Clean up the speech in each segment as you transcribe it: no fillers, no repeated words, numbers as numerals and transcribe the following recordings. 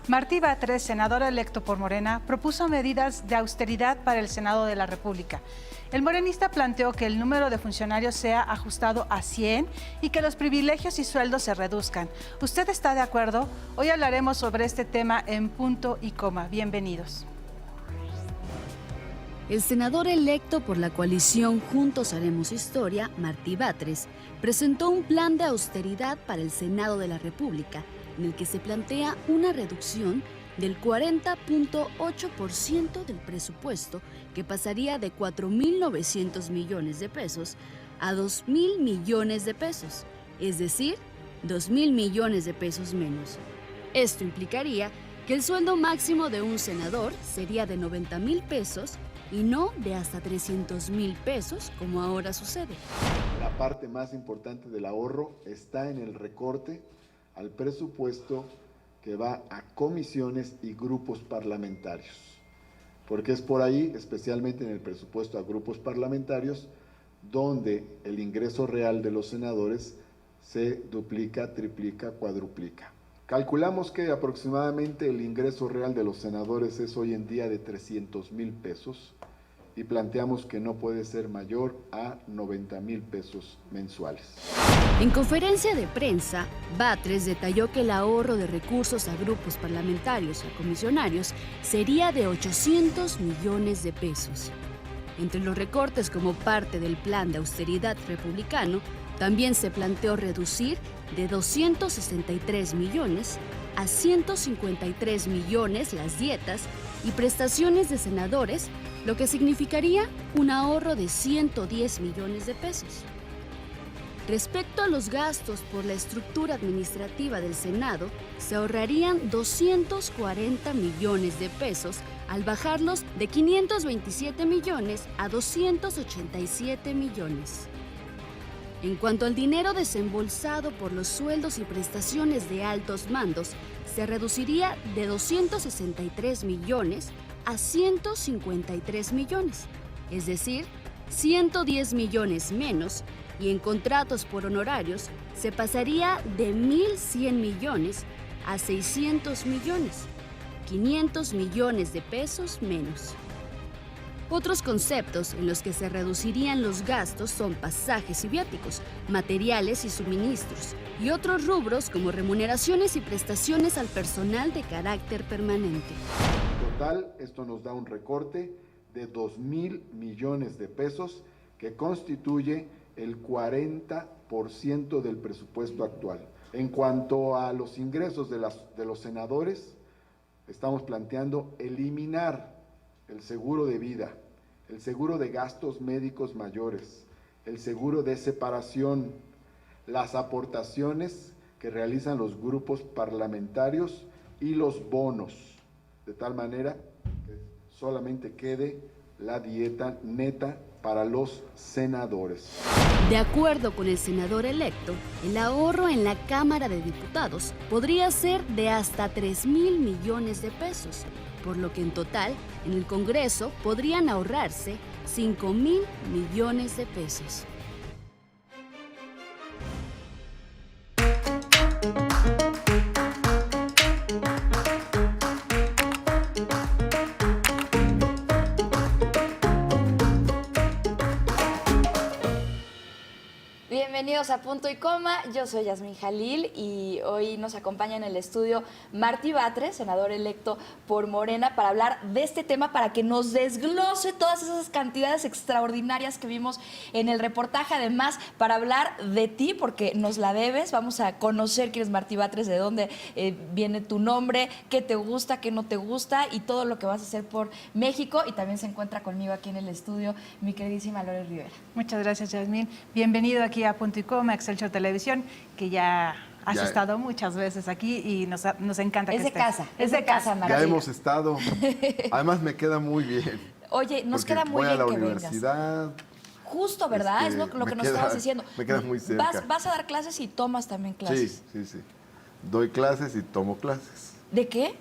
Martí Batres, senador electo por Morena, propuso medidas de austeridad para el Senado de la República. El morenista planteó que el número de funcionarios sea ajustado a 100 y que los privilegios y sueldos se reduzcan. ¿Usted está de acuerdo? Hoy hablaremos sobre este tema en Punto y Coma. Bienvenidos. El senador electo por la coalición Juntos Haremos Historia, Martí Batres, presentó un plan de austeridad para el Senado de la República, en el que se plantea una reducción del 40.8% del presupuesto, que pasaría de 4.900 millones de pesos a 2.000 millones de pesos, es decir, 2.000 millones de pesos menos. Esto implicaría que el sueldo máximo de un senador sería de 90,000 pesos y no de hasta 300,000 pesos, como ahora sucede. La parte más importante del ahorro está en el recorte al presupuesto que va a comisiones y grupos parlamentarios, porque es por ahí, especialmente en el presupuesto a grupos parlamentarios, donde el ingreso real de los senadores se duplica, triplica, cuadruplica. Calculamos que aproximadamente el ingreso real de los senadores es hoy en día de 300,000 pesos y planteamos que no puede ser mayor a 90,000 pesos mensuales. En conferencia de prensa, Batres detalló que el ahorro de recursos a grupos parlamentarios y a comisionarios sería de 800 millones de pesos. Entre los recortes como parte del plan de austeridad republicano, también se planteó reducir de 263 millones a 153 millones las dietas y prestaciones de senadores, lo que significaría un ahorro de 110 millones de pesos. Respecto a los gastos por la estructura administrativa del Senado, se ahorrarían 240 millones de pesos al bajarlos de 527 millones a 287 millones. En cuanto al dinero desembolsado por los sueldos y prestaciones de altos mandos, se reduciría de 263 millones a 153 millones, es decir, 110 millones menos, y en contratos por honorarios se pasaría de 1.100 millones a 600 millones, 500 millones de pesos menos. Otros conceptos en los que se reducirían los gastos son pasajes y viáticos, materiales y suministros, y otros rubros como remuneraciones y prestaciones al personal de carácter permanente. En total, esto nos da un recorte de 2,000 millones de pesos, que constituye el 40% del presupuesto actual. En cuanto a los ingresos de los senadores, estamos planteando eliminar el seguro de vida, el seguro de gastos médicos mayores, el seguro de separación, las aportaciones que realizan los grupos parlamentarios y los bonos, de tal manera que solamente quede la dieta neta para los senadores. De acuerdo con el senador electo, el ahorro en la Cámara de Diputados podría ser de hasta 3,000 millones de pesos, por lo que en total, en el Congreso podrían ahorrarse 5,000 millones de pesos. Bienvenidos a Punto y Coma, yo soy Yasmín Jalil y hoy nos acompaña en el estudio Martí Batres, senador electo por Morena, para hablar de este tema, para que nos desglose todas esas cantidades extraordinarias que vimos en el reportaje. Además, para hablar de ti, porque nos la debes, vamos a conocer quién es Martí Batres, de dónde viene tu nombre, qué te gusta, qué no te gusta y todo lo que vas a hacer por México. Y también se encuentra conmigo aquí en el estudio mi queridísima Lore Rivera. Muchas gracias, Yasmín. Bienvenido aquí a Punto y Coma, Excelsior Televisión, que ya has estado muchas veces aquí y nos encanta que estés. Es de casa, Martí. Ya hemos estado. Además me queda muy bien. Oye, nos queda muy bien que vengas. Voy a la universidad. Justo, ¿verdad? Es lo que nos estabas diciendo. Me queda muy cerca. Vas a dar clases y tomas también clases. Sí. Doy clases y tomo clases. ¿De qué?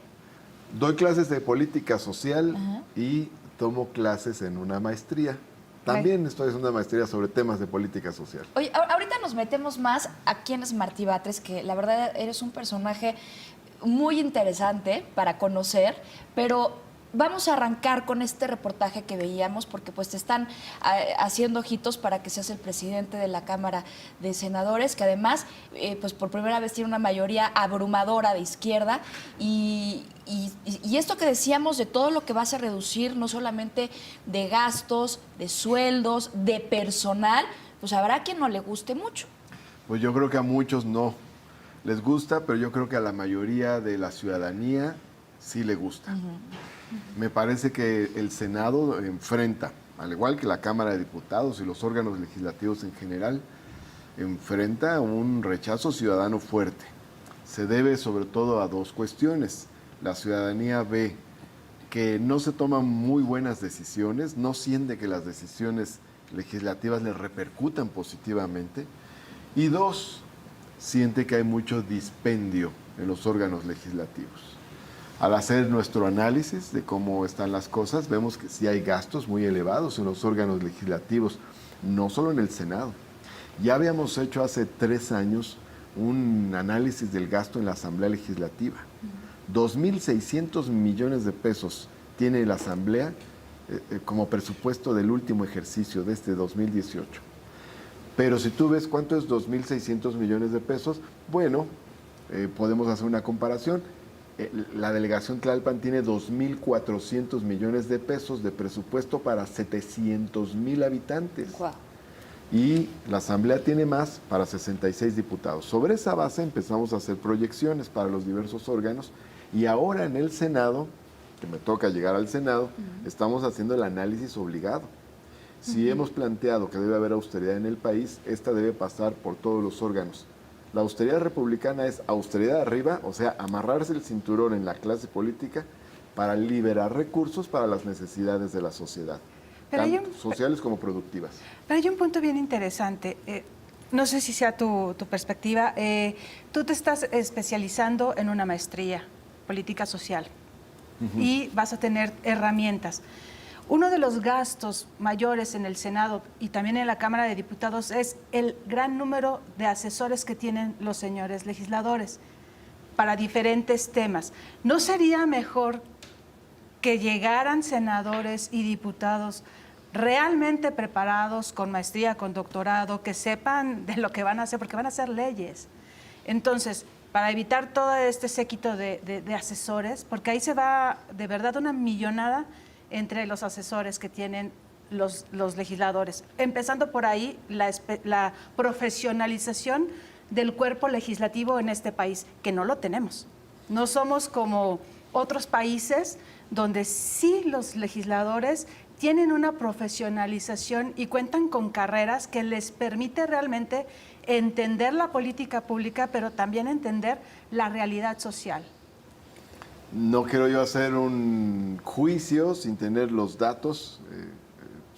Doy clases de política social y tomo clases en una maestría. También estoy haciendo una maestría sobre temas de política social. Oye, ahorita nos metemos más a quién es Martí Batres, que la verdad eres un personaje muy interesante para conocer, pero vamos a arrancar con este reportaje que veíamos porque pues te están haciendo ojitos para que seas el presidente de la Cámara de Senadores, que además pues por primera vez tiene una mayoría abrumadora de izquierda y esto que decíamos de todo lo que vas a reducir, no solamente de gastos, de sueldos, de personal, pues habrá quien no le guste mucho. Pues yo creo que a muchos no les gusta, pero yo creo que a la mayoría de la ciudadanía sí le gusta. Me parece que el Senado enfrenta, al igual que la Cámara de Diputados y los órganos legislativos en general, enfrenta un rechazo ciudadano fuerte. Se debe sobre todo a dos cuestiones. La ciudadanía ve que no se toman muy buenas decisiones, no siente que las decisiones legislativas les repercutan positivamente. Y dos, siente que hay mucho dispendio en los órganos legislativos. Al hacer nuestro análisis de cómo están las cosas, vemos que sí hay gastos muy elevados en los órganos legislativos, no solo en el Senado. Ya habíamos hecho hace 3 años un análisis del gasto en la Asamblea Legislativa. 2.600 millones de pesos tiene la Asamblea como presupuesto del último ejercicio de este 2018. Pero si tú ves cuánto es 2.600 millones de pesos, bueno, podemos hacer una comparación. La delegación Tlalpan tiene 2.400 millones de pesos de presupuesto para 700,000 habitantes. Wow. Y la Asamblea tiene más para 66 diputados. Sobre esa base empezamos a hacer proyecciones para los diversos órganos y ahora en el Senado, que me toca llegar al Senado, estamos haciendo el análisis obligado. Si hemos planteado que debe haber austeridad en el país, esta debe pasar por todos los órganos. La austeridad republicana es austeridad arriba, o sea, amarrarse el cinturón en la clase política para liberar recursos para las necesidades de la sociedad, tanto sociales como productivas. Pero hay un punto bien interesante. No sé si sea tu perspectiva. Tú te estás especializando en una maestría, política social, y vas a tener herramientas. Uno de los gastos mayores en el Senado y también en la Cámara de Diputados es el gran número de asesores que tienen los señores legisladores para diferentes temas. ¿No sería mejor que llegaran senadores y diputados realmente preparados, con maestría, con doctorado, que sepan de lo que van a hacer, porque van a hacer leyes? Entonces, para evitar todo este séquito de asesores, porque ahí se va de verdad una millonada entre los asesores que tienen los legisladores. Empezando por ahí, la profesionalización del cuerpo legislativo en este país, que no lo tenemos. No somos como otros países donde sí los legisladores tienen una profesionalización y cuentan con carreras que les permite realmente entender la política pública, pero también entender la realidad social. No quiero yo hacer un juicio sin tener los datos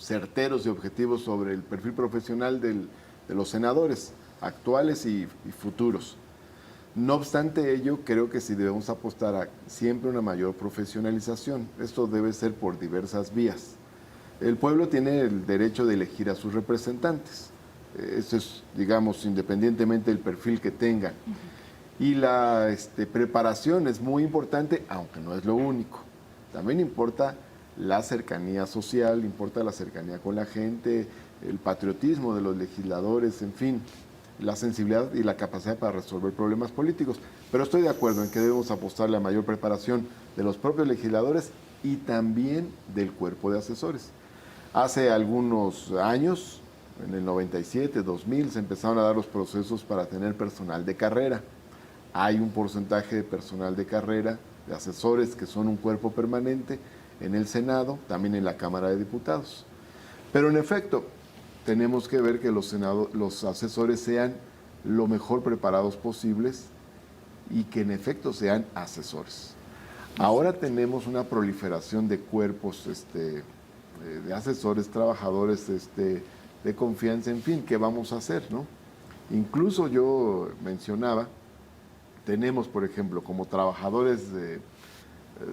certeros y objetivos sobre el perfil profesional de los senadores actuales y futuros. No obstante ello, creo que sí debemos apostar a siempre una mayor profesionalización. Esto debe ser por diversas vías. El pueblo tiene el derecho de elegir a sus representantes. Eso es, digamos, independientemente del perfil que tengan. Y la preparación es muy importante, aunque no es lo único. También importa la cercanía social, importa la cercanía con la gente, el patriotismo de los legisladores, en fin, la sensibilidad y la capacidad para resolver problemas políticos. Pero estoy de acuerdo en que debemos apostarle a mayor preparación de los propios legisladores y también del cuerpo de asesores. Hace algunos años, en el 97, 2000, se empezaron a dar los procesos para tener personal de carrera. Hay un porcentaje de personal de carrera, de asesores que son un cuerpo permanente en el Senado, también en la Cámara de Diputados. Pero en efecto, tenemos que ver que los asesores sean lo mejor preparados posibles y que en efecto sean asesores. Ahora tenemos una proliferación de cuerpos de asesores, trabajadores de confianza, en fin, ¿qué vamos a hacer, no? Incluso yo mencionaba, tenemos, por ejemplo, como trabajadores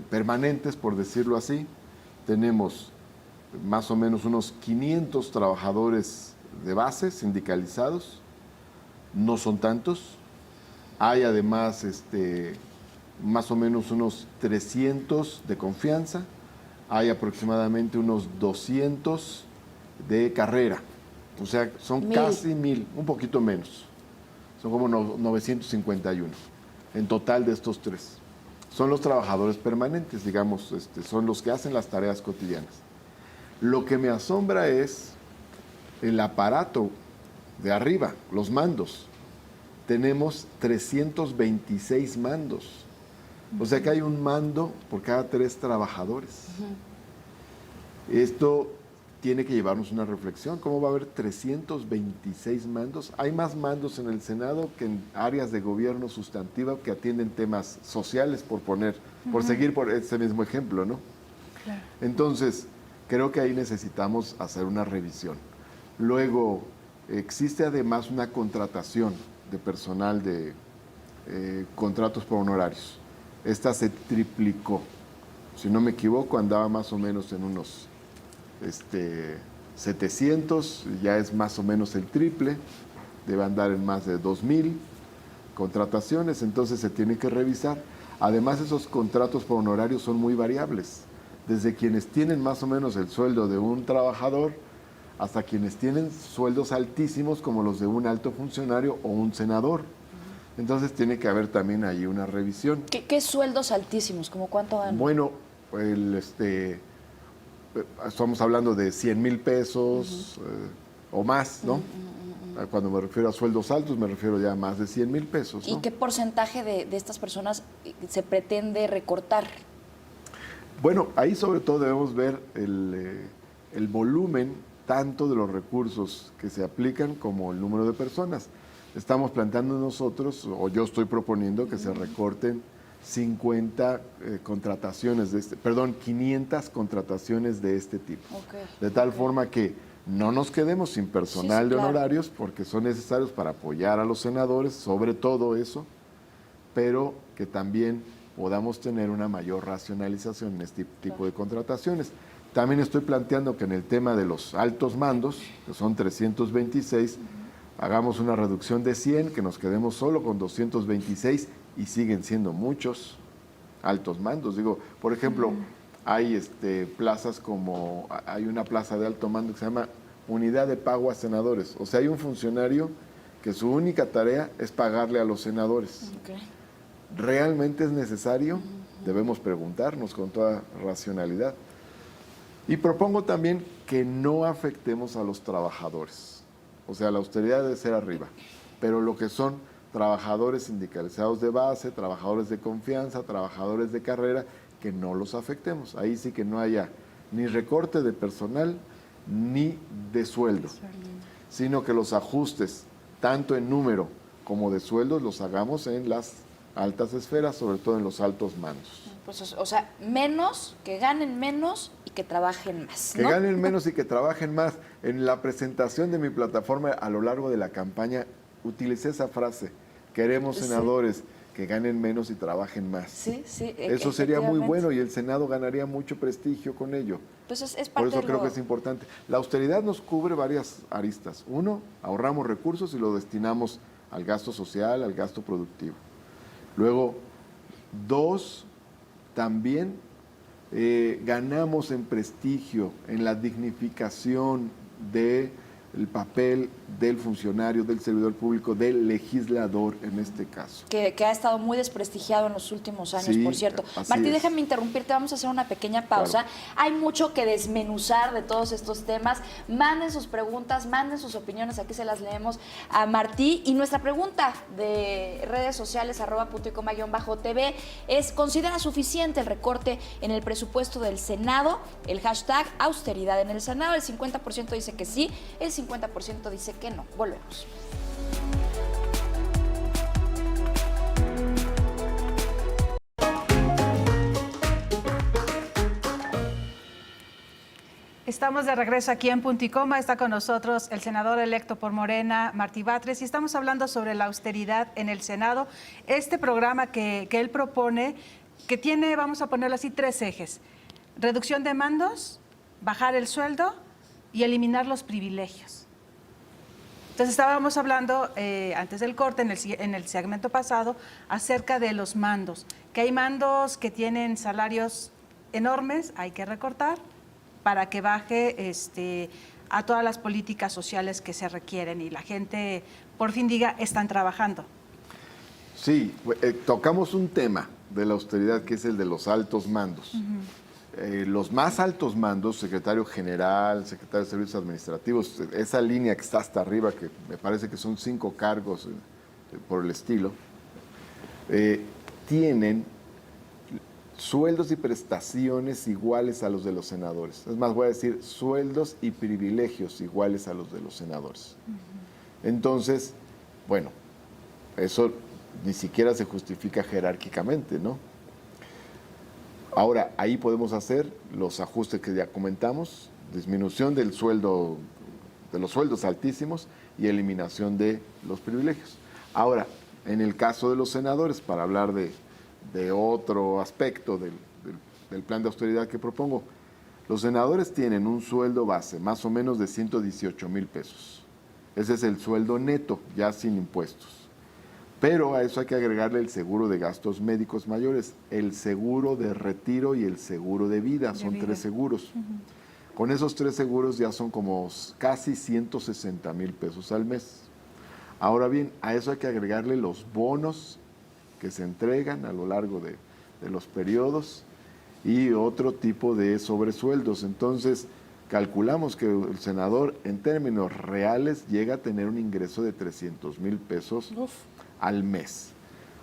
permanentes, por decirlo así, tenemos más o menos unos 500 trabajadores de base sindicalizados, no son tantos. Hay además más o menos unos 300 de confianza, hay aproximadamente unos 200 de carrera, o sea, son 1000. casi 1000, un poquito menos, son como 951 en total de estos tres. Son los trabajadores permanentes, digamos, son los que hacen las tareas cotidianas. Lo que me asombra es el aparato de arriba, los mandos. Tenemos 326 mandos. O sea que hay un mando por cada 3 trabajadores. Esto tiene que llevarnos una reflexión. ¿Cómo va a haber 326 mandos? Hay más mandos en el Senado que en áreas de gobierno sustantiva que atienden temas sociales, por seguir por ese mismo ejemplo, ¿no? Claro. Entonces, creo que ahí necesitamos hacer una revisión. Luego, existe además una contratación de personal de contratos por honorarios. Esta se triplicó. Si no me equivoco, andaba más o menos en unos 700, ya es más o menos el triple, debe andar en más de 2000 contrataciones, entonces se tiene que revisar. Además, esos contratos por honorarios son muy variables, desde quienes tienen más o menos el sueldo de un trabajador hasta quienes tienen sueldos altísimos como los de un alto funcionario o un senador. Entonces tiene que haber también ahí una revisión. ¿Qué sueldos altísimos? ¿Cómo cuánto ganan? Bueno, estamos hablando de 100,000 pesos o más, ¿no? Cuando me refiero a sueldos altos, me refiero ya a más de 100,000 pesos, ¿no? ¿Y qué porcentaje de estas personas se pretende recortar? Bueno, ahí sobre todo debemos ver el volumen tanto de los recursos que se aplican como el número de personas. Estamos planteando nosotros, o yo estoy proponiendo que se recorten 500 contrataciones de este tipo. Okay. De tal forma que no nos quedemos sin personal Sí, de claro. honorarios, porque son necesarios para apoyar a los senadores, sobre todo eso, pero que también podamos tener una mayor racionalización en este tipo de contrataciones. También estoy planteando que en el tema de los altos mandos, que son 326, hagamos una reducción de 100, que nos quedemos solo con 226 y siguen siendo muchos altos mandos. Digo, por ejemplo, hay plazas como, hay una plaza de alto mando que se llama Unidad de Pago a Senadores. O sea, hay un funcionario que su única tarea es pagarle a los senadores. Okay. ¿Realmente es necesario? Debemos preguntarnos con toda racionalidad. Y propongo también que no afectemos a los trabajadores. O sea, la austeridad debe ser arriba, pero lo que son trabajadores sindicalizados de base, trabajadores de confianza, trabajadores de carrera, que no los afectemos. Ahí sí que no haya ni recorte de personal ni de sueldo, sino que los ajustes, tanto en número como de sueldos, los hagamos en las altas esferas, sobre todo en los altos mandos. Pues, o sea, menos, que ganen menos y que trabajen más, Que ¿no? ganen menos y que trabajen más. En la presentación de mi plataforma a lo largo de la campaña utilicé esa frase: queremos senadores que ganen menos y trabajen más. Sí, sí. Eso sería muy efectivamente. bueno y el Senado ganaría mucho prestigio con ello. Pues es Por parte eso de creo lo- que es importante. La austeridad nos cubre varias aristas. Uno, ahorramos recursos y lo destinamos al gasto social, al gasto productivo. Luego, dos, también ganamos en prestigio, en la dignificación del papel del funcionario, del servidor público, del legislador en este caso. que ha estado muy desprestigiado en los últimos años, Sí, por cierto. así Martí, es. déjame interrumpirte, vamos a hacer una pequeña pausa. Claro. Hay mucho que desmenuzar de todos estos temas. Manden sus preguntas, manden sus opiniones, aquí se las leemos a Martí. Y nuestra pregunta de redes sociales, @puntoycoma_tv, es: ¿considera suficiente el recorte en el presupuesto del Senado? El hashtag austeridad en el Senado. El 50% dice que sí, el 50% dice que no. Volvemos. Estamos de regreso aquí en Punto y Coma. Está con nosotros el senador electo por Morena, Martí Batres, y estamos hablando sobre la austeridad en el Senado. Este programa que él propone, que tiene, vamos a ponerlo así, 3 ejes: reducción de mandos, bajar el sueldo y eliminar los privilegios. Entonces estábamos hablando antes del corte, en el segmento pasado, acerca de los mandos. que hay mandos que tienen salarios enormes, hay que recortar para que baje a todas las políticas sociales que se requieren y la gente por fin diga, están trabajando. Sí, tocamos un tema de la austeridad que es el de los altos mandos. Los más altos mandos, secretario general, secretario de servicios administrativos, esa línea que está hasta arriba, que me parece que son 5 cargos por el estilo, tienen sueldos y prestaciones iguales a los de los senadores. Es más, voy a decir sueldos y privilegios iguales a los de los senadores. Entonces, bueno, eso ni siquiera se justifica jerárquicamente, ¿no? Ahora, ahí podemos hacer los ajustes que ya comentamos, disminución del sueldo, de los sueldos altísimos y eliminación de los privilegios. Ahora, en el caso de los senadores, para hablar de otro aspecto del plan de austeridad que propongo, los senadores tienen un sueldo base más o menos de 118,000 pesos. Ese es el sueldo neto, ya sin impuestos. Pero a eso hay que agregarle el seguro de gastos médicos mayores, el seguro de retiro y el seguro de vida. Son 3 seguros. Con esos 3 seguros ya son como casi 160,000 pesos al mes. Ahora bien, a eso hay que agregarle los bonos que se entregan a lo largo de los periodos y otro tipo de sobresueldos. Entonces, calculamos que el senador en términos reales llega a tener un ingreso de 300,000 pesos al mes.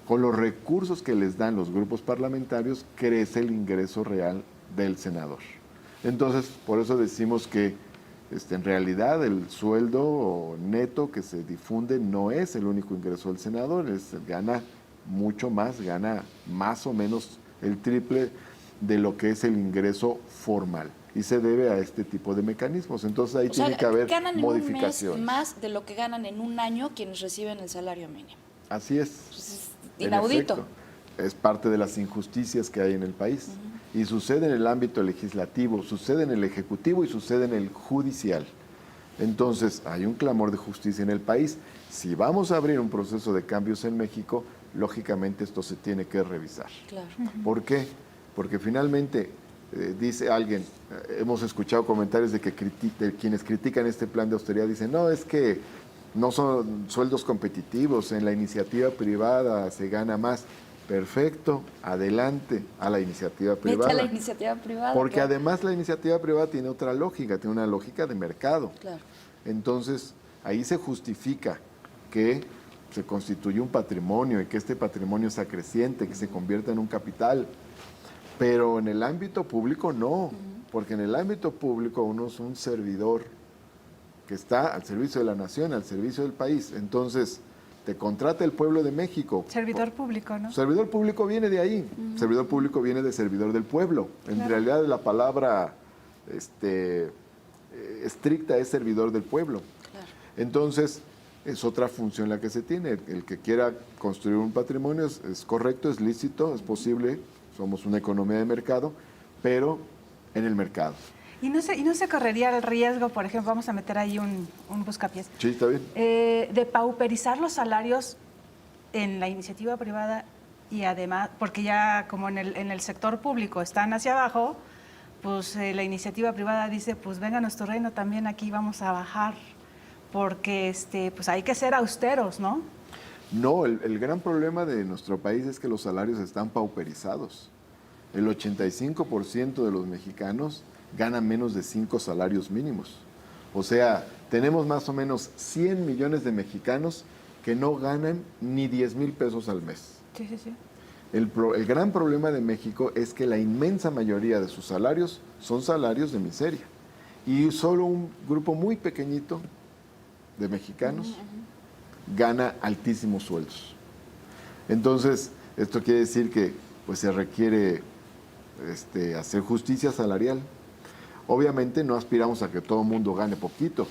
Con los recursos que les dan los grupos parlamentarios, crece el ingreso real del senador. Entonces, por eso decimos que en realidad el sueldo neto que se difunde no es el único ingreso del senador, gana mucho más, gana más o menos el triple de lo que es el ingreso formal. Y se debe a este tipo de mecanismos. Entonces ahí tiene que haber modificaciones. Ganan en un mes más de lo que ganan en un año quienes reciben el salario mínimo. Así es. Pues es inaudito. En efecto, es parte de las injusticias que hay en el país. Y sucede en el ámbito legislativo, sucede en el ejecutivo y sucede en el judicial. Entonces, hay un clamor de justicia en el país. Si vamos a abrir un proceso de cambios en México, lógicamente esto se tiene que revisar. Claro. ¿Por qué? Porque finalmente, dice alguien, hemos escuchado comentarios de quienes critican este plan de austeridad, dicen, no, es que no son sueldos competitivos, en la iniciativa privada se gana más. Perfecto, adelante a la iniciativa privada. Vete a la iniciativa privada. Porque claro. además la iniciativa privada tiene otra lógica, tiene una lógica de mercado. Claro. Entonces, ahí se justifica que se constituye un patrimonio y que este patrimonio sea creciente, que se convierta en un capital. Pero en el ámbito público no, porque en el ámbito público uno es un servidor que está al servicio de la nación, al servicio del país. Entonces, te contrata el pueblo de México. Servidor público, ¿no? Servidor público viene de ahí. Servidor público viene de servidor del pueblo. En realidad la palabra estricta es servidor del pueblo. Claro. Entonces, es otra función la que se tiene. El que quiera construir un patrimonio es correcto, es lícito, es posible. Somos una economía de mercado, pero en el mercado. Y no se correría el riesgo, por ejemplo, vamos a meter ahí un buscapiés, Sí, está bien. de pauperizar los salarios en la iniciativa privada y además, porque ya como en el sector público están hacia abajo, pues la iniciativa privada dice, pues venga a nuestro reino también, aquí vamos a bajar, porque pues hay que ser austeros, ¿no? No, el gran problema de nuestro país es que los salarios están pauperizados. El 85% de los mexicanos ganan menos de 5 salarios mínimos. O sea, tenemos más o menos 100 millones de mexicanos que no ganan ni 10,000 pesos al mes. Sí, sí, sí. El gran problema de México es que la inmensa mayoría de sus salarios son salarios de miseria. Y solo un grupo muy pequeñito de mexicanos gana altísimos sueldos. Entonces, esto quiere decir que pues, se requiere hacer justicia salarial. Obviamente no aspiramos a que todo el mundo gane poquito,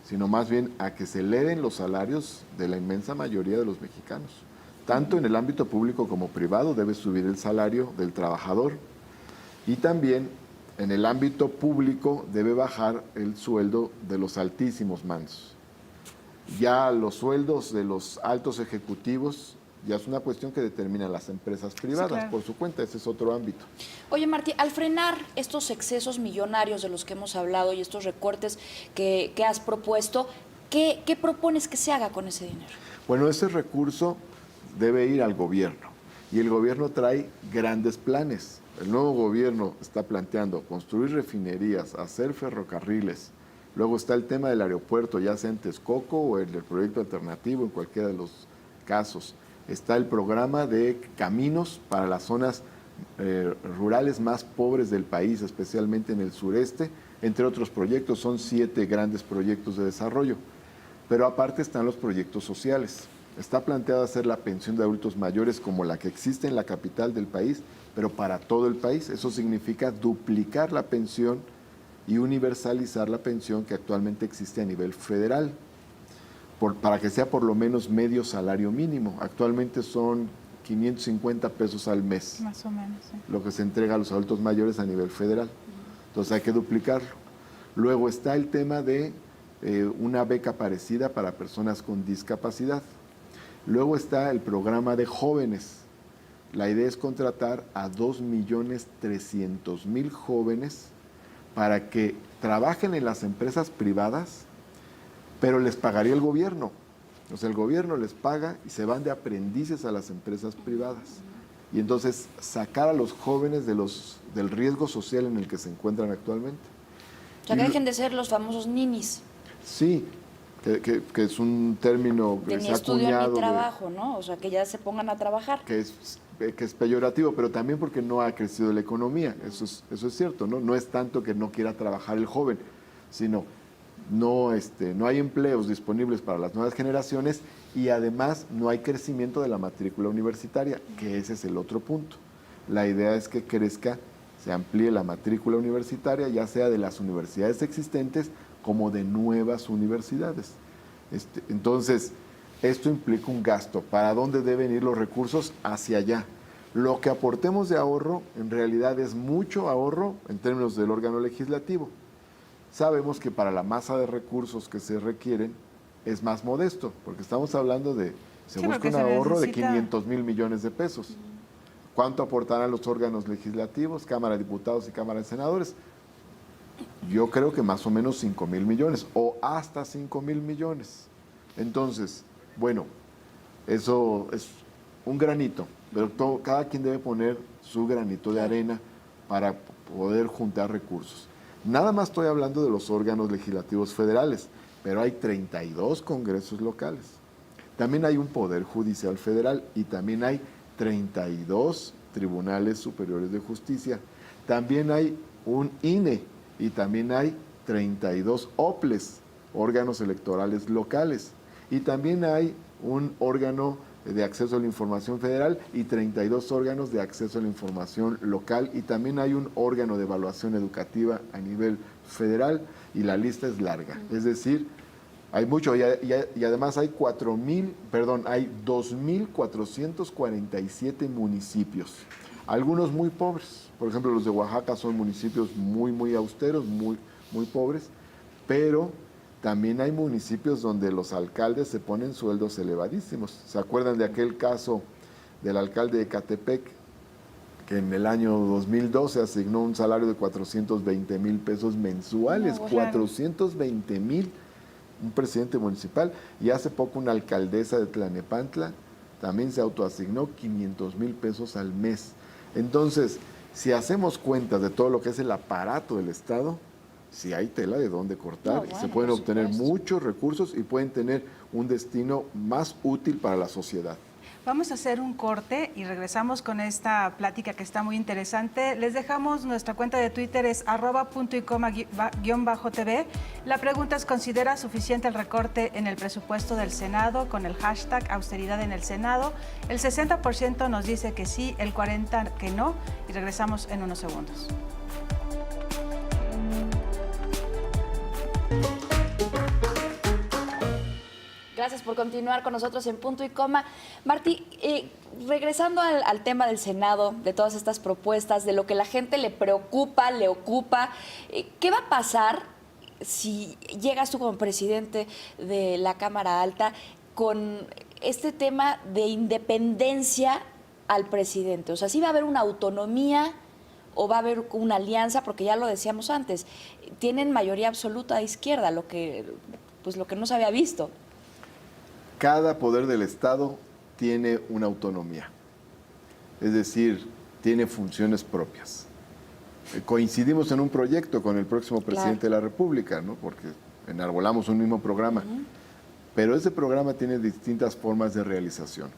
sino más bien a que se eleven los salarios de la inmensa mayoría de los mexicanos. Tanto en el ámbito público como privado debe subir el salario del trabajador y también en el ámbito público debe bajar el sueldo de los altísimos mandos. Ya los sueldos de los altos ejecutivos ya es una cuestión que determinan las empresas privadas, claro. por su cuenta, ese es otro ámbito. Oye, Martí, al frenar estos excesos millonarios de los que hemos hablado y estos recortes que has propuesto, ¿qué propones que se haga con ese dinero? Bueno, ese recurso debe ir al gobierno y el gobierno trae grandes planes. El nuevo gobierno está planteando construir refinerías, hacer ferrocarriles. Luego está el tema del aeropuerto, ya sea en Texcoco o en el proyecto alternativo, en cualquiera de los casos. Está el programa de caminos para las zonas rurales más pobres del país, especialmente en el sureste. Entre otros proyectos, son 7 grandes proyectos de desarrollo. Pero aparte están los proyectos sociales. Está planteado hacer la pensión de adultos mayores como la que existe en la capital del país, pero para todo el país. Eso significa duplicar la pensión y universalizar la pensión que actualmente existe a nivel federal, para que sea por lo menos medio salario mínimo. Actualmente son 550 pesos al mes, Más o menos, sí. lo que se entrega a los adultos mayores a nivel federal. Entonces hay que duplicarlo. Luego está el tema de una beca parecida para personas con discapacidad. Luego está el programa de jóvenes. La idea es contratar a 2.300.000 jóvenes para que trabajen en las empresas privadas, pero les pagaría el gobierno. O sea, el gobierno les paga y se van de aprendices a las empresas privadas. Y entonces sacar a los jóvenes del riesgo social en el que se encuentran actualmente. O sea, que dejen de ser los famosos ninis. Sí, que es un término De que ni se ha estudio acuñado ni trabajo, ¿no? O sea, que ya se pongan a trabajar. que es peyorativo, pero también porque no ha crecido la economía. Eso es cierto, ¿no? No es tanto que no quiera trabajar el joven, sino no hay empleos disponibles para las nuevas generaciones y además no hay crecimiento de la matrícula universitaria, que ese es el otro punto. La idea es que crezca, se amplíe la matrícula universitaria, ya sea de las universidades existentes como de nuevas universidades. Entonces, esto implica un gasto. ¿Para dónde deben ir los recursos? Hacia allá. Lo que aportemos de ahorro, en realidad es mucho ahorro en términos del órgano legislativo. Sabemos que para la masa de recursos que se requieren es más modesto, porque estamos hablando se busca porque un se ahorro de necesita 500,000 millones de pesos. ¿Cuánto aportarán los órganos legislativos, Cámara de Diputados y Cámara de Senadores? Yo creo que más o menos 5,000 millones o hasta 5,000 millones. Entonces, bueno, eso es un granito, pero cada quien debe poner su granito de arena para poder juntar recursos. Nada más estoy hablando de los órganos legislativos federales, pero hay 32 congresos locales. También hay un Poder Judicial Federal y también hay 32 tribunales superiores de justicia. También hay un INE y también hay 32 OPLES, órganos electorales locales. Y también hay un órgano de acceso a la información federal y 32 órganos de acceso a la información local. Y también hay un órgano de evaluación educativa a nivel federal y la lista es larga. Es decir, hay mucho y además hay 2.447 municipios, algunos muy pobres. Por ejemplo, los de Oaxaca son municipios muy, muy austeros, muy, muy pobres, pero también hay municipios donde los alcaldes se ponen sueldos elevadísimos. ¿Se acuerdan de aquel caso del alcalde de Ecatepec, que en el año 2012 asignó un salario de 420,000 pesos mensuales? No, claro. 420,000, un presidente municipal. Y hace poco una alcaldesa de Tlanepantla también se autoasignó 500,000 pesos al mes. Entonces, si hacemos cuentas de todo lo que es el aparato del Estado, sí hay tela de dónde cortar, No, bueno, se pueden por obtener supuesto. muchos recursos y pueden tener un destino más útil para la sociedad. Vamos a hacer un corte y regresamos con esta plática que está muy interesante. Les dejamos nuestra cuenta de Twitter, es @puntoycoma_tv. La pregunta es: ¿considera suficiente el recorte en el presupuesto del Senado con el hashtag austeridad en el Senado? El 60% nos dice que sí, el 40% que no. Y regresamos en unos segundos. Gracias por continuar con nosotros en Punto y Coma. Martí, regresando al tema del Senado, de todas estas propuestas, de lo que la gente le preocupa, le ocupa, ¿qué va a pasar si llegas tú como presidente de la Cámara Alta? con este tema de independencia al presidente? O sea, ¿sí va a haber una autonomía o va a haber una alianza? Porque ya lo decíamos antes, tienen mayoría absoluta de izquierda, lo que no se había visto. Cada poder del Estado tiene una autonomía, es decir, tiene funciones propias. Coincidimos en un proyecto con el próximo presidente de la República, ¿no? Porque enarbolamos un mismo programa, pero ese programa tiene distintas formas de realización.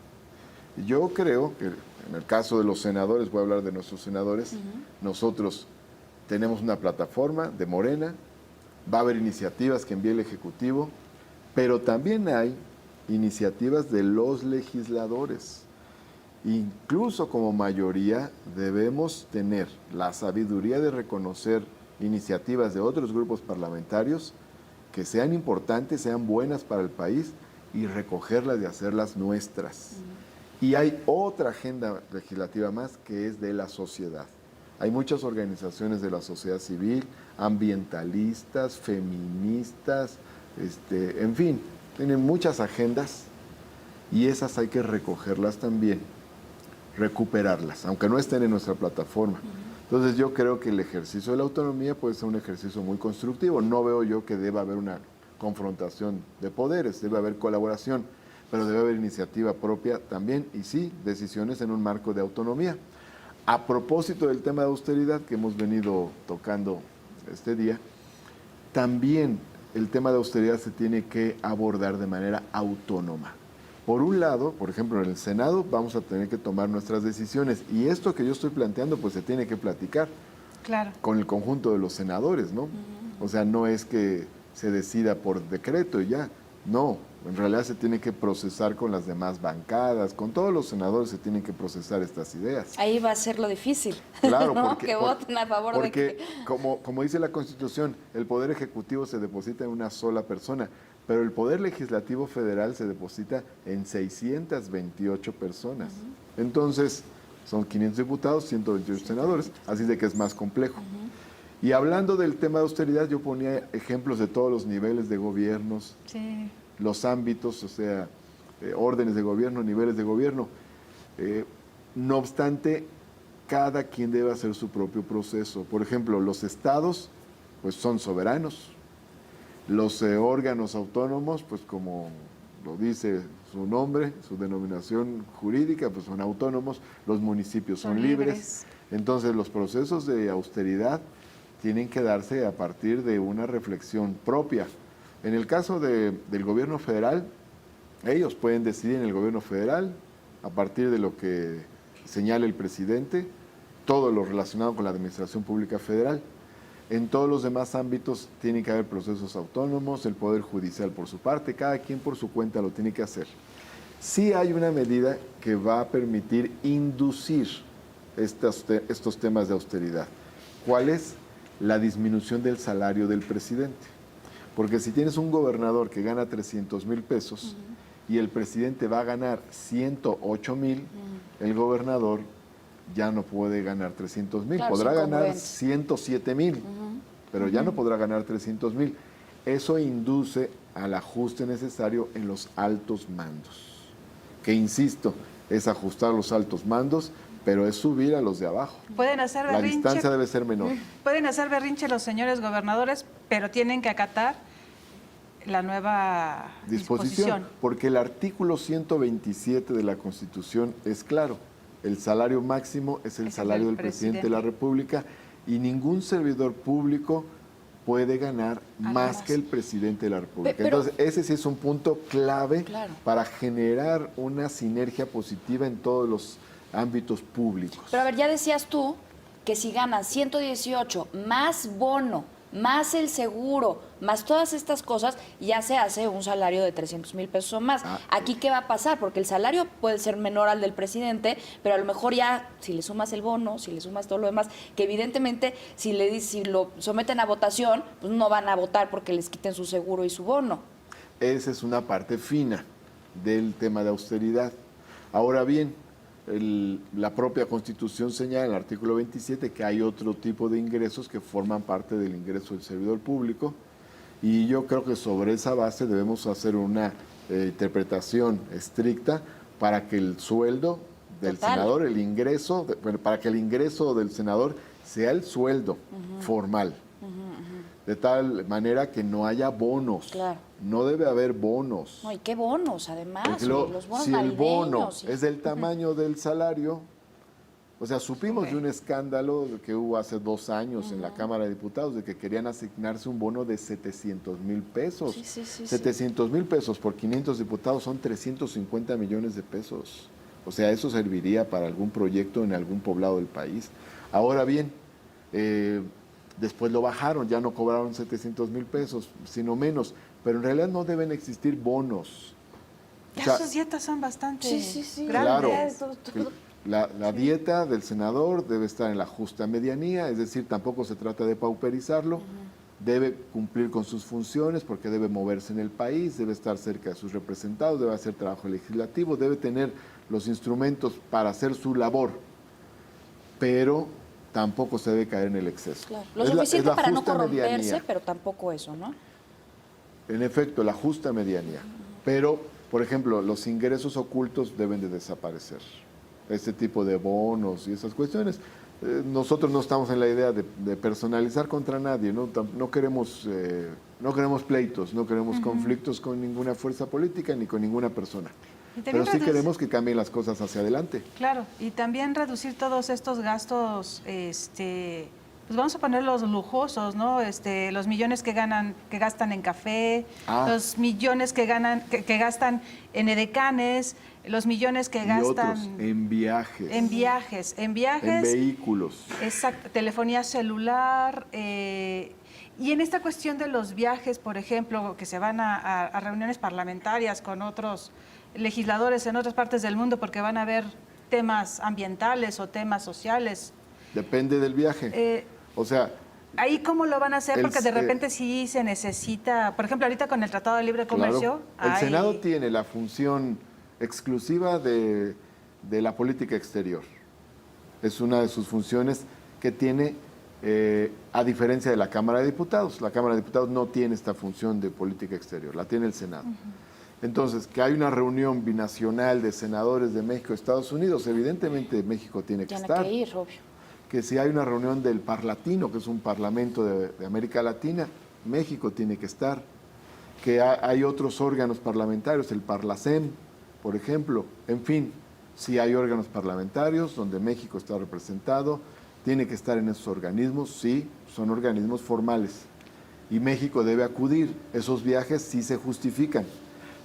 Yo creo que en el caso de los senadores, voy a hablar de nuestros senadores, nosotros tenemos una plataforma de Morena, va a haber iniciativas que envíe el Ejecutivo, pero también hay iniciativas de los legisladores. Incluso como mayoría debemos tener la sabiduría de reconocer iniciativas de otros grupos parlamentarios que sean importantes, sean buenas para el país y recogerlas y hacerlas nuestras. Y hay otra agenda legislativa más que es de la sociedad. Hay muchas organizaciones de la sociedad civil, ambientalistas, feministas, en fin, tienen muchas agendas y esas hay que recogerlas también, recuperarlas, aunque no estén en nuestra plataforma. Entonces yo creo que el ejercicio de la autonomía puede ser un ejercicio muy constructivo. No veo yo que deba haber una confrontación de poderes, debe haber colaboración, pero debe haber iniciativa propia también y sí, decisiones en un marco de autonomía. A propósito del tema de austeridad que hemos venido tocando este día, también el tema de austeridad se tiene que abordar de manera autónoma. Por un lado, por ejemplo, en el Senado vamos a tener que tomar nuestras decisiones y esto que yo estoy planteando pues se tiene que platicar con el conjunto de los senadores, ¿no? O sea, no es que se decida por decreto y ya, no, en realidad se tiene que procesar con las demás bancadas, con todos los senadores se tienen que procesar estas ideas. Ahí va a ser lo difícil, claro, ¿no? porque, que voten a favor de que... Porque, como dice la Constitución, el Poder Ejecutivo se deposita en una sola persona, pero el Poder Legislativo Federal se deposita en 628 personas. Entonces, son 500 diputados, 128 senadores, así de que es más complejo. Y hablando del tema de austeridad, yo ponía ejemplos de todos los niveles de gobiernos, los ámbitos, o sea, órdenes de gobierno, niveles de gobierno. No obstante, cada quien debe hacer su propio proceso. Por ejemplo, los estados, pues son soberanos. Los órganos autónomos, pues como lo dice su nombre, su denominación jurídica, pues son autónomos. Los municipios son libres. Entonces, los procesos de austeridad tienen que darse a partir de una reflexión propia. En el caso del gobierno federal, ellos pueden decidir en el gobierno federal, a partir de lo que señale el presidente, todo lo relacionado con la administración pública federal. En todos los demás ámbitos tienen que haber procesos autónomos, el Poder Judicial por su parte, cada quien por su cuenta lo tiene que hacer. Sí hay una medida que va a permitir inducir estos temas de austeridad. ¿Cuál es? La disminución del salario del presidente. Porque si tienes un gobernador que gana 300,000 pesos y el presidente va a ganar 108,000, el gobernador ya no puede ganar 300,000. Claro, podrá ganar 107,000, pero ya no podrá ganar 300,000. Eso induce al ajuste necesario en los altos mandos. Que insisto, es ajustar los altos mandos, pero es subir a los de abajo. Pueden hacer berrinche. La distancia debe ser menor. Pueden hacer berrinche los señores gobernadores, pero tienen que acatar la nueva disposición. Porque el artículo 127 de la Constitución es claro. El salario máximo es el salario del presidente de la República y ningún servidor público puede ganar más que el presidente de la República. Entonces, ese sí es un punto clave para generar una sinergia positiva en todos los ámbitos públicos. Pero a ver, ya decías tú que si ganan 118 más bono, más el seguro, más todas estas cosas, ya se hace un salario de 300,000 pesos o más. Aquí, ¿qué va a pasar? Porque el salario puede ser menor al del presidente, pero a lo mejor ya, si le sumas el bono, si le sumas todo lo demás, que evidentemente si lo someten a votación, pues no van a votar porque les quiten su seguro y su bono. Esa es una parte fina del tema de austeridad. Ahora bien, la propia Constitución señala en el artículo 27 que hay otro tipo de ingresos que forman parte del ingreso del servidor público y yo creo que sobre esa base debemos hacer una interpretación estricta para que el sueldo del Total. senador, para que el ingreso del senador sea el sueldo formal. De tal manera que no haya bonos. Claro. No debe haber bonos. No, y qué bonos, además. Porque Los bonos si el bono navideños. es del tamaño del salario, o sea, supimos de un escándalo que hubo hace 2 años en la Cámara de Diputados de que querían asignarse un bono de 700,000 pesos. Sí. 700,000 pesos por 500 diputados son 350 millones de pesos. O sea, eso serviría para algún proyecto en algún poblado del país. Ahora bien, después lo bajaron, ya no cobraron 700,000 pesos, sino menos. Pero en realidad no deben existir bonos. Ya O sea, sus dietas son bastante Sí. grandes. Claro, la dieta del senador debe estar en la justa medianía, es decir, tampoco se trata de pauperizarlo, debe cumplir con sus funciones porque debe moverse en el país, debe estar cerca de sus representados, debe hacer trabajo legislativo, debe tener los instrumentos para hacer su labor, pero tampoco se debe caer en el exceso. Claro. Lo Es suficiente la para no justa corromperse, medianía. pero tampoco eso, ¿no? En efecto, la justa medianía. Pero, por ejemplo, los ingresos ocultos deben de desaparecer. Este tipo de bonos y esas cuestiones. Nosotros no estamos en la idea de personalizar contra nadie, ¿no? No queremos pleitos, no queremos conflictos con ninguna fuerza política ni con ninguna persona. Y también Pero sí queremos que cambien las cosas hacia adelante. Claro, y también reducir todos estos gastos, pues vamos a poner los lujosos, ¿no? Los millones que gastan en café, los millones que gastan en edecanes, los millones que Y gastan otros, en viajes. en viajes, En vehículos. exacto, telefonía celular. Y en esta cuestión de los viajes, por ejemplo, que se van a reuniones parlamentarias con otros legisladores en otras partes del mundo porque van a ver temas ambientales o temas sociales. Depende del viaje. O sea, ¿Ahí cómo lo van a hacer? Porque de El- repente sí se necesita, por ejemplo, ahorita con el Tratado de Libre Comercio. claro, el hay- Senado tiene la función exclusiva de la política exterior. Es una de sus funciones que tiene, a diferencia de la Cámara de Diputados. La Cámara de Diputados no tiene esta función de política exterior, la tiene el Senado. Entonces, que hay una reunión binacional de senadores de México y Estados Unidos, evidentemente México tiene que Tiene estar. que ir, obvio. Que si hay una reunión del Parlatino, que es un parlamento de América Latina, México tiene que estar. Que hay otros órganos parlamentarios, el Parlacem, por ejemplo. En fin, si hay órganos parlamentarios donde México está representado, tiene que estar en esos organismos, sí, son organismos formales. Y México debe acudir. Esos viajes sí se justifican.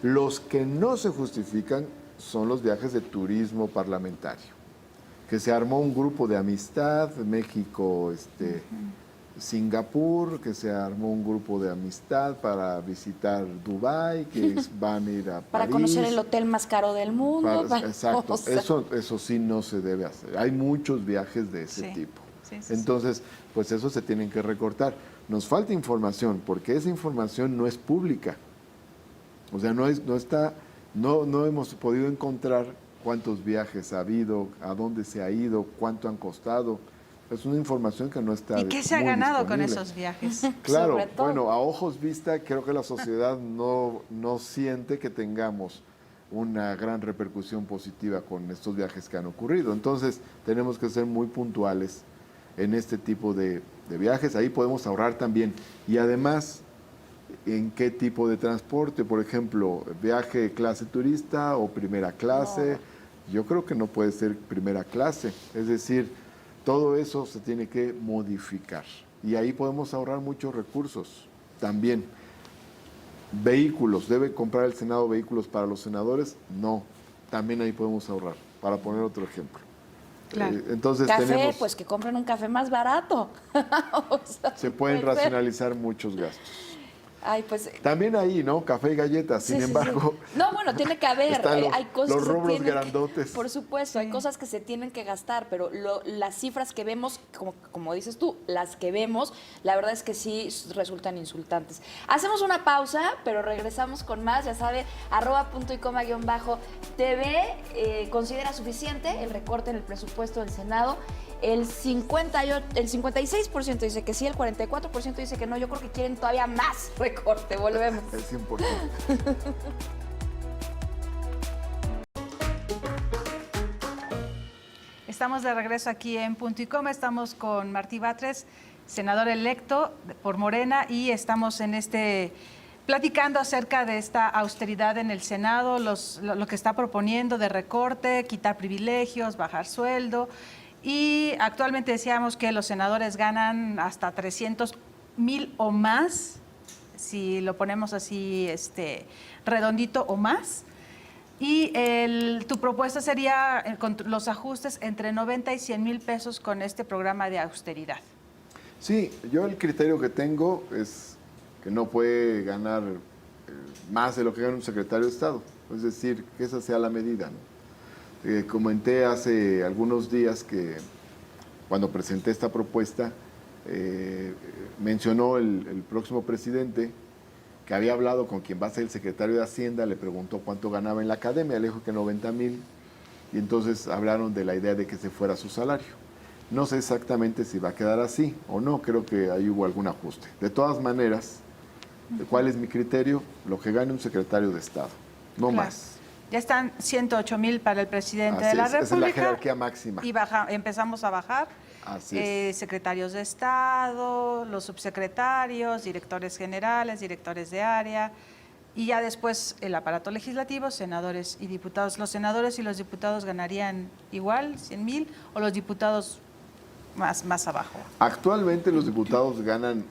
Los que no se justifican son los viajes de turismo parlamentario, que se armó un grupo de amistad, México, Singapur, que se armó un grupo de amistad para visitar Dubái, que van a ir a Para París. conocer el hotel más caro del mundo. Exacto, o sea, eso sí no se debe hacer. Hay muchos viajes de ese Sí. tipo. Sí. Entonces, pues eso se tienen que recortar. Nos falta información, porque esa información no es pública. O sea, no hemos podido encontrar cuántos viajes ha habido, a dónde se ha ido, cuánto han costado. Es una información que no está ¿Y qué se ha muy ganado con disponible. esos viajes? Claro, Sobre todo. bueno, a ojos vista creo que la sociedad no siente que tengamos una gran repercusión positiva con estos viajes que han ocurrido. Entonces, tenemos que ser muy puntuales en este tipo de viajes. Ahí podemos ahorrar también. Y además, ¿en qué tipo de transporte? Por ejemplo, viaje clase turista o primera clase. Yo creo que no puede ser primera clase. Es decir, todo eso se tiene que modificar. Y ahí podemos ahorrar muchos recursos también. Vehículos, ¿debe comprar el Senado vehículos para los senadores? No, también ahí podemos ahorrar, para poner otro ejemplo. Claro. Entonces café, tenemos, pues que compren un café más barato. O sea, se pueden puede ser. racionalizar muchos gastos. Ay, pues También ahí, ¿no? Café y galletas, sin sí, sí, embargo. sí. No, bueno, tiene que haber. están Hay cosas los que se rubros tienen grandotes. por supuesto, hay cosas que se tienen que gastar, pero las cifras que vemos, como dices tú, las que vemos, la verdad es que sí resultan insultantes. Hacemos una pausa, pero regresamos con más. Ya sabe, @puntoycoma_TV considera suficiente el recorte en el presupuesto del Senado. El 56% dice que sí, el 44% dice que no. Yo creo que quieren todavía más recorte. Volvemos. Es importante. Estamos de regreso aquí en Punto y Coma. Estamos con Martí Batres, senador electo por Morena, y estamos platicando acerca de esta austeridad en el Senado, lo que está proponiendo de recorte, quitar privilegios, bajar sueldo. Y actualmente decíamos que los senadores ganan hasta 300,000 o más, si lo ponemos así redondito o más. Y tu propuesta sería con los ajustes entre 90 y 100 mil pesos con este programa de austeridad. Sí, yo el criterio que tengo es que no puede ganar más de lo que gana un secretario de Estado. Es decir, que esa sea la medida, ¿no? Comenté hace algunos días que cuando presenté esta propuesta, mencionó el próximo presidente que había hablado con quien va a ser el secretario de Hacienda, le preguntó cuánto ganaba en la academia, le dijo que 90,000, y entonces hablaron de la idea de que se fuera su salario. No sé exactamente si va a quedar así o no, creo que ahí hubo algún ajuste. De todas maneras, ¿cuál es mi criterio? Lo que gane un secretario de Estado, no más. Ya están 108,000 para el presidente Así de la es, República. esa es la jerarquía máxima. Y empezamos a bajar. Así es. Secretarios de Estado, los subsecretarios, directores generales, directores de área, y ya después el aparato legislativo, senadores y diputados. ¿Los senadores y los diputados ganarían igual, 100,000, o los diputados más abajo? Actualmente los diputados ganan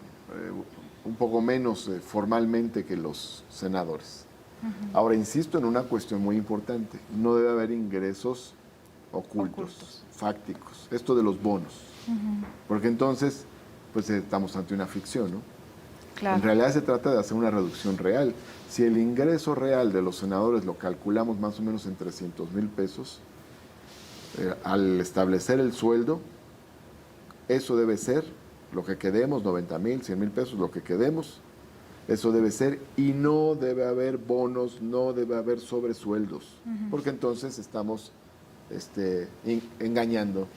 un poco menos formalmente que los senadores. Ahora, insisto en una cuestión muy importante. No debe haber ingresos ocultos, fácticos. Esto de los bonos. Porque entonces, pues estamos ante una ficción, ¿no? Claro. En realidad se trata de hacer una reducción real. Si el ingreso real de los senadores lo calculamos más o menos en 300,000 pesos, al establecer el sueldo, eso debe ser lo que quedemos, 90,000, 100,000 pesos, lo que quedemos. Eso debe ser, y no debe haber bonos, no debe haber sobresueldos, porque entonces estamos engañando.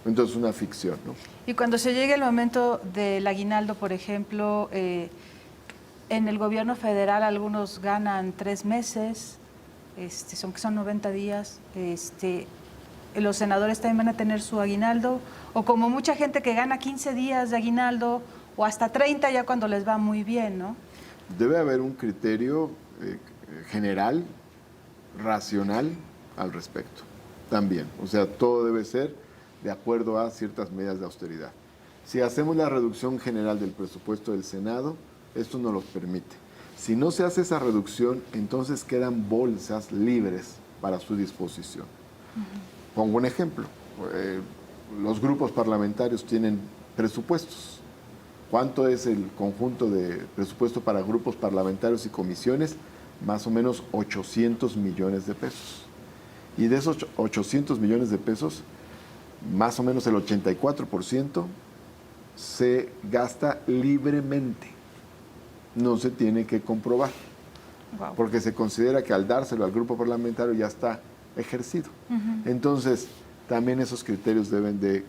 Entonces una ficción, ¿no? Y cuando se llegue el momento del aguinaldo, por ejemplo, en el gobierno federal algunos ganan 3 meses, son 90 días, los senadores también van a tener su aguinaldo, o como mucha gente que gana 15 días de aguinaldo, o hasta 30 ya cuando les va muy bien, ¿no? Debe haber un criterio general, racional al respecto, también. O sea, todo debe ser de acuerdo a ciertas medidas de austeridad. Si hacemos la reducción general del presupuesto del Senado, esto no lo permite. Si no se hace esa reducción, entonces quedan bolsas libres para su disposición. Pongo un ejemplo. Los grupos parlamentarios tienen presupuestos. ¿Cuánto es el conjunto de presupuesto para grupos parlamentarios y comisiones? Más o menos 800 millones de pesos. Y de esos 800 millones de pesos, más o menos el 84% se gasta libremente. No se tiene que comprobar. Wow. Porque se considera que al dárselo al grupo parlamentario ya está ejercido. Entonces, también esos criterios deben de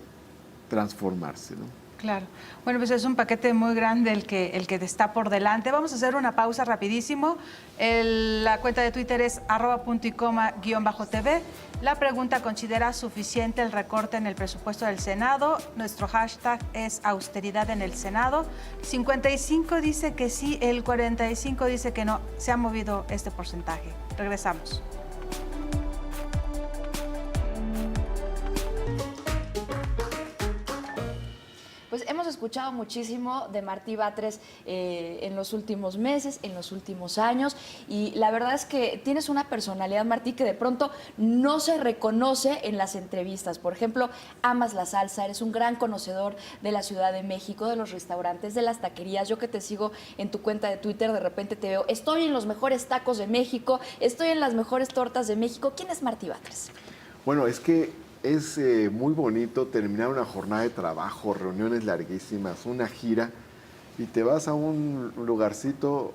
transformarse, ¿no? Claro. Bueno, pues es un paquete muy grande el que está por delante. Vamos a hacer una pausa rapidísimo. La cuenta de Twitter es @puntoycoma_TV. La pregunta: ¿considera suficiente el recorte en el presupuesto del Senado? Nuestro hashtag es austeridad en el Senado. 55 dice que sí, el 45 dice que no. Se ha movido este porcentaje. Regresamos. Pues hemos escuchado muchísimo de Martí Batres en los últimos meses, en los últimos años, y la verdad es que tienes una personalidad, Martí, que de pronto no se reconoce en las entrevistas. Por ejemplo, amas la salsa, eres un gran conocedor de la Ciudad de México, de los restaurantes, de las taquerías. Yo que te sigo en tu cuenta de Twitter, de repente te veo, estoy en los mejores tacos de México, estoy en las mejores tortas de México. ¿Quién es Martí Batres? Bueno, es que es muy bonito terminar una jornada de trabajo, reuniones larguísimas, una gira, y te vas a un lugarcito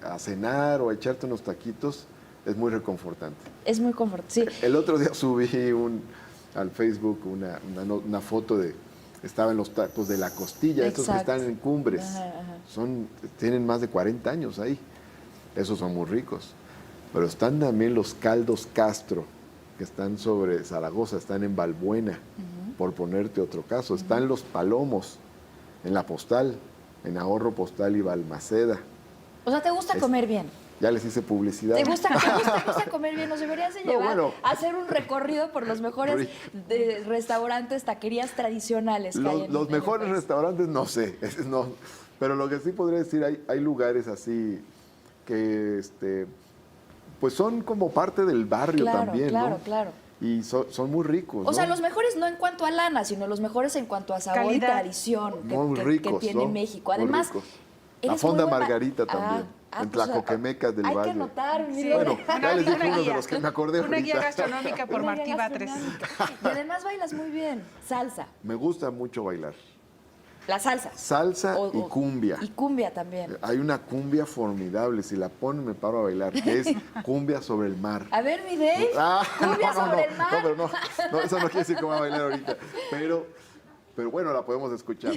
a cenar o a echarte unos taquitos. Es muy reconfortante. Es muy confortable, sí. El otro día subí al Facebook una foto de... Estaba en los tacos de La Costilla, estos que están en Cumbres. Tienen más de 40 años ahí. Esos son muy ricos. Pero están también los caldos Castro, que están sobre Zaragoza, están en Balbuena, por ponerte otro caso. Están Los Palomos, en La Postal, en Ahorro Postal y Balmaceda. O sea, ¿te gusta comer bien? Ya les hice publicidad. ¿Te gusta comer bien? Nos deberías de llevar a hacer un recorrido por los mejores restaurantes, taquerías tradicionales que hay en Los mejores el país. restaurantes, no sé, no. Pero lo que sí podría decir, hay lugares así que pues son como parte del barrio también, ¿no? Claro. Y son muy ricos, O sea, ¿no? los mejores no en cuanto a lana, sino los mejores en cuanto a sabor y Calidad. tradición Muy que ricos, tiene ¿no? México. Muy Además, ricos. eres La Fonda muy buen Margarita también, en pues, Tlacoquemecas del hay Valle. que anotar, Sí. mire. Bueno, ya les dije Una uno de guía. los que me acordé Una guía ahorita. gastronómica por Una Martí guía Batres. gastronómica. Y además bailas muy bien. Salsa. Me gusta mucho bailar. La salsa. Salsa O- y cumbia. Y cumbia también. Hay una cumbia formidable, si la ponen me paro a bailar, que es cumbia sobre el mar. A ver, mi Dave. Cumbia sobre el mar. No, pero no, eso no quiere decir que voy a bailar ahorita. Pero bueno, la podemos escuchar.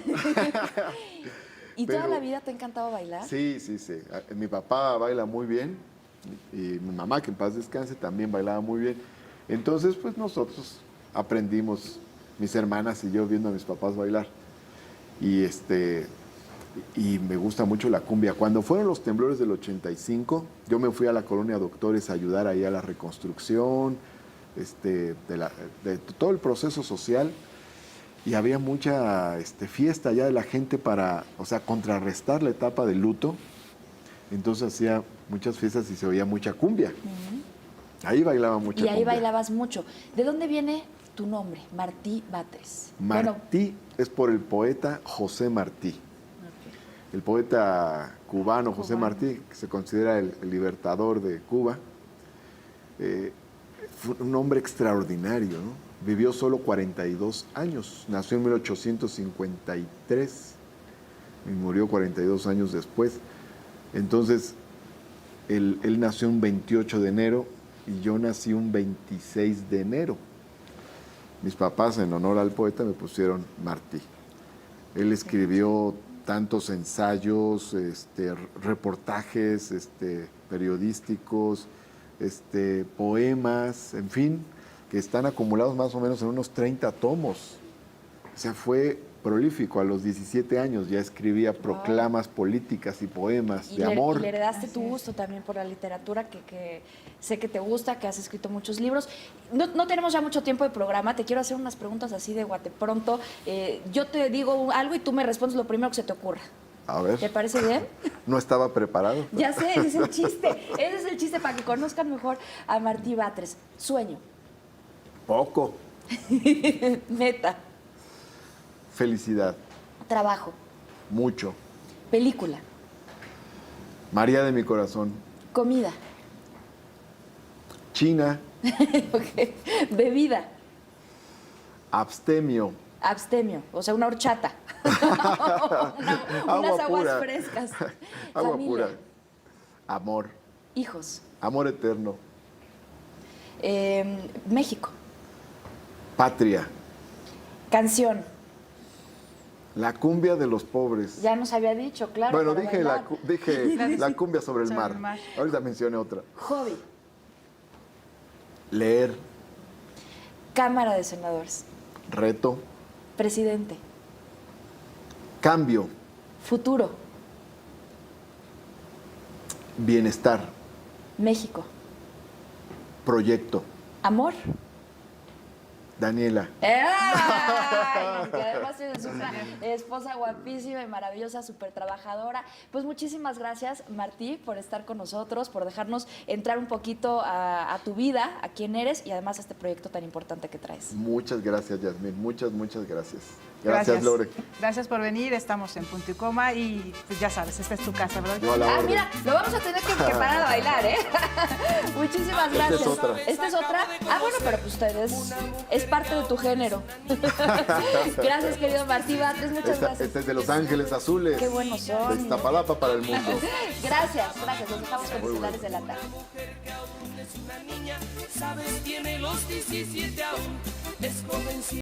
¿Y toda pero- la vida te ha encantado bailar? Sí. Mi papá baila muy bien y mi mamá, que en paz descanse, también bailaba muy bien. Entonces, pues nosotros aprendimos, mis hermanas y yo, viendo a mis papás bailar. Y me gusta mucho la cumbia. Cuando fueron los temblores del 85, yo me fui a la Colonia Doctores a ayudar ahí a la reconstrucción, de todo el proceso social. Y había mucha fiesta ya de la gente para, o sea, contrarrestar la etapa de luto. Entonces hacía muchas fiestas y se oía mucha cumbia. Ahí bailaba mucha Y ahí cumbia. bailabas mucho. ¿De dónde viene tu nombre? Martí Batres. Martí es por el poeta José Martí. El poeta cubano José Martí, que se considera el libertador de Cuba, fue un hombre extraordinario, ¿no? Vivió solo 42 años, nació en 1853 y murió 42 años después. Entonces, él nació un 28 de enero y yo nací un 26 de enero. Mis papás, en honor al poeta, me pusieron Martí. Él escribió tantos ensayos, reportajes periodísticos, poemas, en fin, que están acumulados más o menos en unos 30 tomos. O sea, fue prolífico. A los 17 años ya escribía proclamas políticas y poemas de amor. Y le heredaste tu gusto también por la literatura, que sé que te gusta, que has escrito muchos libros. No tenemos ya mucho tiempo de programa, te quiero hacer unas preguntas así de guate pronto. Yo te digo algo y tú me respondes lo primero que se te ocurra. A ver. ¿Te parece bien? No estaba preparado. Ya sé, ese es el chiste. Ese es el chiste para que conozcan mejor a Martí Batres. Sueño. Poco. Neta. Felicidad. Trabajo. Mucho. Película. María de mi corazón. Comida. China. Ok. Bebida. Abstemio. Abstemio, o sea, una horchata. Agua Unas aguas pura. frescas. Agua Familia. pura. Amor. Hijos. Amor eterno. México. Patria. Canción. La cumbia de los pobres. Ya nos había dicho, claro. bueno, para dije bailar. dije la cumbia sobre el Sobre mar. el mar. Ahorita mencioné otra. Hobby. Leer. Cámara de Senadores. Reto. Presidente. Cambio. Futuro. Bienestar. México. Proyecto. Amor. Daniela. ¡Ay! Que además es una esposa guapísima y maravillosa, súper trabajadora. Pues muchísimas gracias, Martí, por estar con nosotros, por dejarnos entrar un poquito a tu vida, a quién eres y además a este proyecto tan importante que traes. Muchas gracias, Yasmín. Muchas gracias. Gracias, Lore. Gracias por venir. Estamos en Punto y Coma y pues ya sabes, esta es tu casa, ¿verdad? Yo a la orden. Mira, lo vamos a tener que parar a bailar, ¿eh? Muchísimas Esta gracias. es otra. ¿Esta es otra? Bueno, pero pues ustedes es parte de tu género. Gracias, querido Martí Batres, muchas gracias. Este es de Los Ángeles Azules. Qué buenos son. De Iztapalapa para el mundo. Gracias. Los dejamos con Muy titulares bueno. de la tarde. Sabes, tiene los 17 aún, es jovencita.